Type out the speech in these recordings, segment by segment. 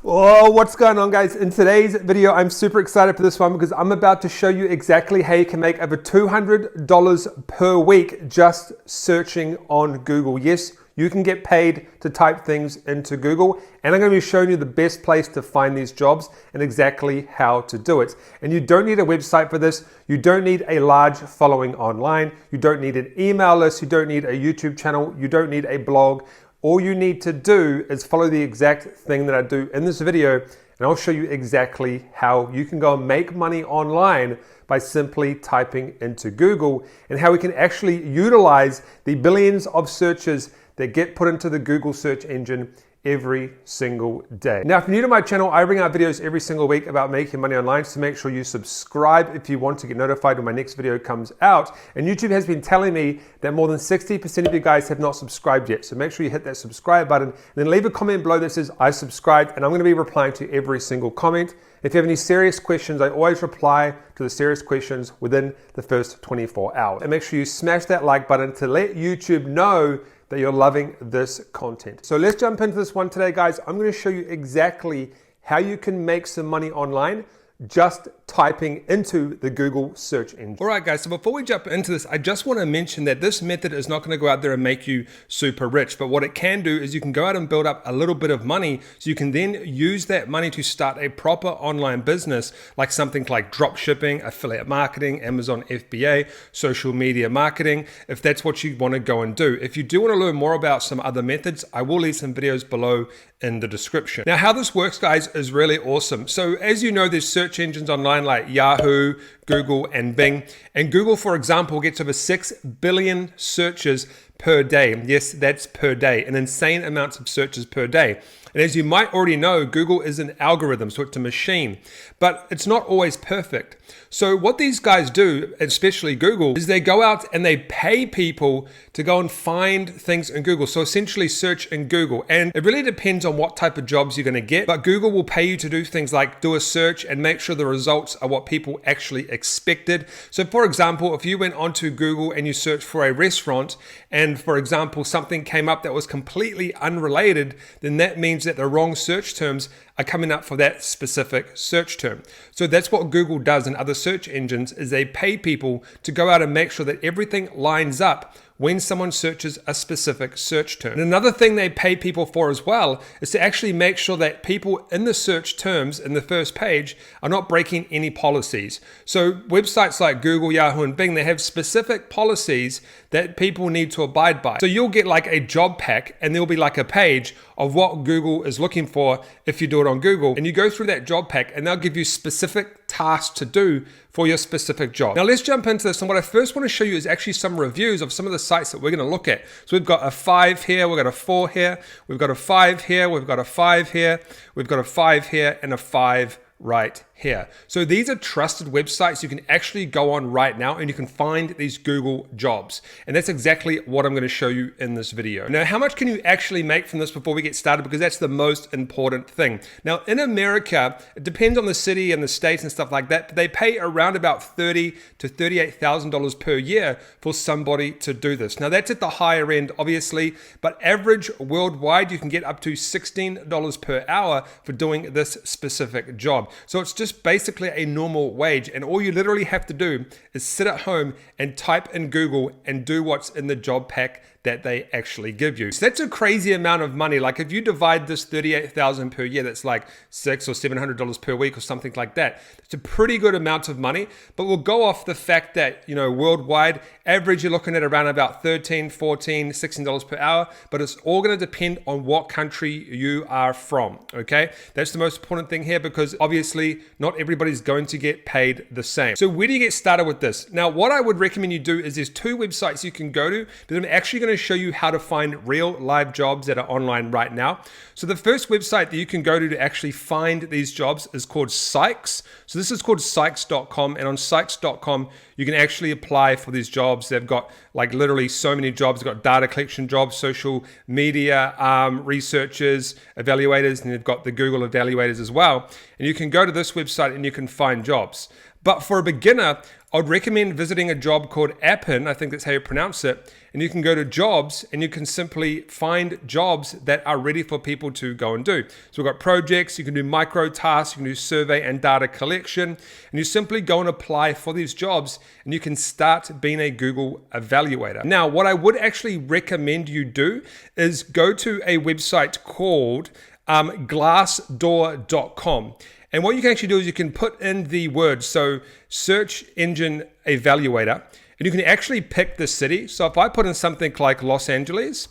Oh, what's going on, guys? In today's video, I'm super excited for this one because I'm about to show you exactly how you can make over $200 per week just searching on Google. Yes, you can get paid to type things into Google, and I'm going to be showing you the best place to find these jobs and exactly how to do it. And you don't need a website for this. You don't need a large following online. You don't need an email list. You don't need a YouTube channel. You don't need a blog. All you need to do is follow the exact thing that I do in this video, and I'll show you exactly how you can go and make money online by simply typing into Google, and how we can actually utilize the billions of searches that get put into the Google search engine every single day. Now, if you're new to my channel, I bring out videos every single week about making money online, so make sure you subscribe if you want to get notified when my next video comes out. And YouTube has been telling me that more than 60% of you guys have not subscribed yet, so make sure you hit that subscribe button and then leave a comment below that says I subscribed, and I'm going to be replying to every single comment. If you have any serious questions, I always reply to the serious questions within the first 24 hours. And make sure you smash that like button to let YouTube know that you're loving this content. So let's jump into this one today, guys. I'm going to show you exactly how you can make some money online just typing into the Google search engine. All right, guys, so before we jump into this, I just want to mention that this method is not going to go out there and make you super rich, but what it can do is you can go out and build up a little bit of money, so you can then use that money to start a proper online business, like something like drop shipping, affiliate marketing, Amazon FBA, social media marketing, if that's what you want to go and do. If you do want to learn more about some other methods, I will leave some videos below in the description. Now, how this works, guys, is really awesome. So as you know, there's search engines online like Yahoo, Google, and Bing. And Google, for example, gets over 6 billion searches per day. Yes, that's per day, an insane amounts of searches per day. And as you might already know, Google is an algorithm, so it's a machine, but it's not always perfect. So what these guys do, especially Google, is they go out and they pay people to go and find things in Google. So essentially search in Google. And it really depends on what type of jobs you're going to get, but Google will pay you to do things like do a search and make sure the results are what people actually expected. So for example, if you went onto Google and you searched for a restaurant, and for example, something came up that was completely unrelated, then that means that the wrong search terms are coming up for that specific search term. So that's what Google does and other search engines, is they pay people to go out and make sure that everything lines up when someone searches a specific search term. And another thing they pay people for as well is to actually make sure that people in the search terms in the first page are not breaking any policies. So websites like Google, Yahoo, and Bing, they have specific policies that people need to abide by. So you'll get like a job pack, and there'll be like a page of what Google is looking for if you do it on Google. And you go through that job pack and they'll give you specific tasks to do for your specific job. Now let's jump into this, and what I first want to show you is actually some reviews of some of the sites that we're going to look at. So we've got a 5 here, we've got a 4 here, we've got a 5 here, we've got a 5 here, we've got a 5 here, and a 5 right here. So these are trusted websites you can actually go on right now, and you can find these Google jobs. And that's exactly what I'm going to show you in this video. Now, how much can you actually make from this before we get started? Because that's the most important thing. Now, in America, it depends on the city and the states and stuff like that, but they pay around about $30,000 to $38,000 per year for somebody to do this. Now, that's at the higher end, obviously, but average worldwide, you can get up to $16 per hour for doing this specific job. So it's just basically a normal wage, and all you literally have to do is sit at home and type in Google and do what's in the job pack that they actually give you. So that's a crazy amount of money. Like if you divide this $38,000 per year, that's like $600 or $700 per week or something like that. It's a pretty good amount of money, but we'll go off the fact that, you know, worldwide average, you're looking at around about $13, $14, $16 per hour, but it's all going to depend on what country you are from, okay? That's the most important thing here, because obviously not everybody's going to get paid the same. So where do you get started with this? Now, what I would recommend you do is there's 2 websites you can go to, but I'm actually going to show you how to find real live jobs that are online right now. So the first website that you can go to actually find these jobs is called Sykes. So this is called Sykes.com, and on Sykes.com you can actually apply for these jobs. They've got like literally so many jobs. They've got data collection jobs, social media researchers, evaluators, and they've got the Google evaluators as well. And you can go to this website and you can find jobs. But for a beginner, I would recommend visiting a job called Appen, I think that's how you pronounce it, and you can go to jobs and you can simply find jobs that are ready for people to go and do. So we've got projects, you can do micro tasks, you can do survey and data collection, and you simply go and apply for these jobs and you can start being a Google evaluator. Now, what I would actually recommend you do is go to a website called glassdoor.com. And what you can actually do is you can put in the words, so search engine evaluator, and you can actually pick the city. So if I put in something like Los Angeles,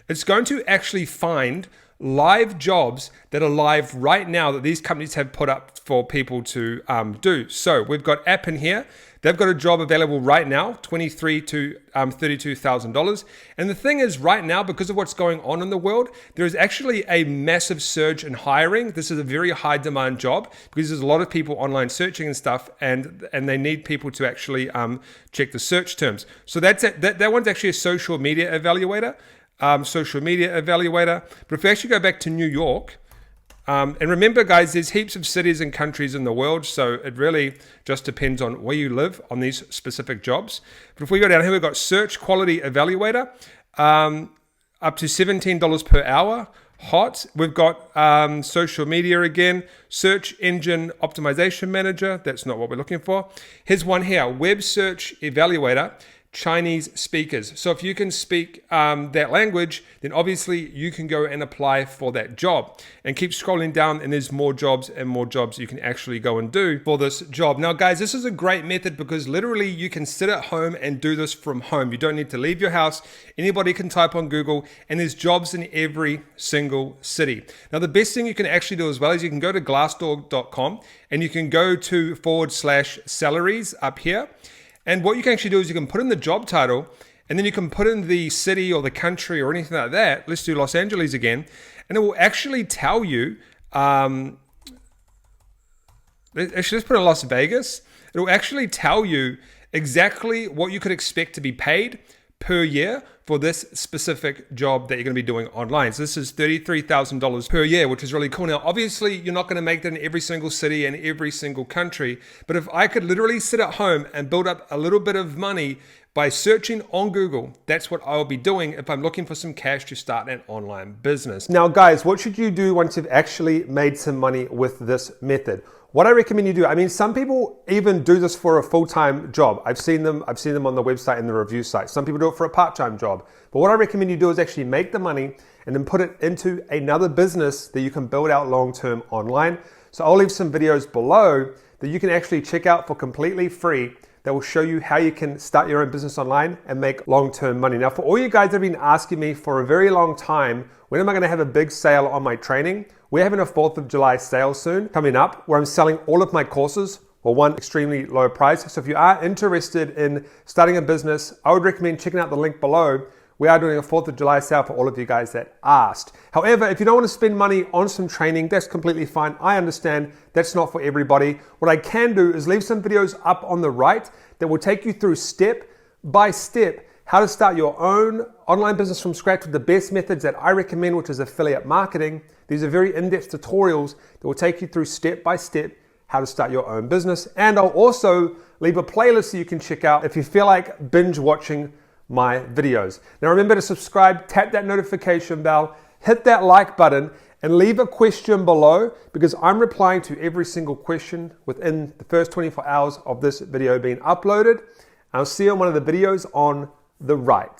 it's going to actually find live jobs that are live right now that these companies have put up for people to do. So we've got Appen here. They've got a job available right now, $23,000 to $32,000. And the thing is, right now, because of what's going on in the world, there is actually a massive surge in hiring. This is a very high demand job because there's a lot of people online searching and stuff, and they need people to actually check the search terms. So that's it. That one's actually a social media evaluator. But if we actually go back to New York, and remember, guys, there's heaps of cities and countries in the world, so it really just depends on where you live on these specific jobs. But if we go down here, we've got search quality evaluator, up to $17 per hour, hot. We've got social media again, search engine optimization manager. That's not what we're looking for. Here's one here, web search evaluator, Chinese speakers. So if you can speak that language, then obviously you can go and apply for that job. And keep scrolling down, and there's more jobs and more jobs you can actually go and do for this job. Now, guys, this is a great method because literally you can sit at home and do this from home. You don't need to leave your house. Anybody can type on Google, and there's jobs in every single city. Now, the best thing you can actually do as well is you can go to glassdoor.com and you can go to /salaries up here. And what you can actually do is you can put in the job title, and then you can put in the city or the country or anything like that. Let's do Los Angeles again. And it will actually tell you, actually let's put in Las Vegas. It will actually tell you exactly what you could expect to be paid per year for this specific job that you're going to be doing online. So this is $33,000 per year, which is really cool. Now, obviously, you're not going to make that in every single city and every single country, but if I could literally sit at home and build up a little bit of money by searching on Google, that's what I'll be doing if I'm looking for some cash to start an online business. Now, guys, what should you do once you've actually made some money with this method? What I recommend you do, I mean, some people even do this for a full-time job. I've seen them on the website and the review site. Some people do it for a part-time job. But what I recommend you do is actually make the money and then put it into another business that you can build out long-term online. So I'll leave some videos below that you can actually check out for completely free that will show you how you can start your own business online and make long-term money. Now, for all you guys that have been asking me for a very long time, when am I gonna have a big sale on my training? We're having a 4th of July sale soon coming up where I'm selling all of my courses for one extremely low price. So if you are interested in starting a business, I would recommend checking out the link below. We are doing a 4th of July sale for all of you guys that asked. However, if you don't want to spend money on some training, that's completely fine. I understand that's not for everybody. What I can do is leave some videos up on the right that will take you through step by step how to start your own online business from scratch with the best methods that I recommend, which is affiliate marketing. These are very in-depth tutorials that will take you through step by step how to start your own business. And I'll also leave a playlist so you can check out if you feel like binge watching my videos. Now remember to subscribe, tap that notification bell, hit that like button, and leave a question below because I'm replying to every single question within the first 24 hours of this video being uploaded. I'll see you on one of the videos on the right.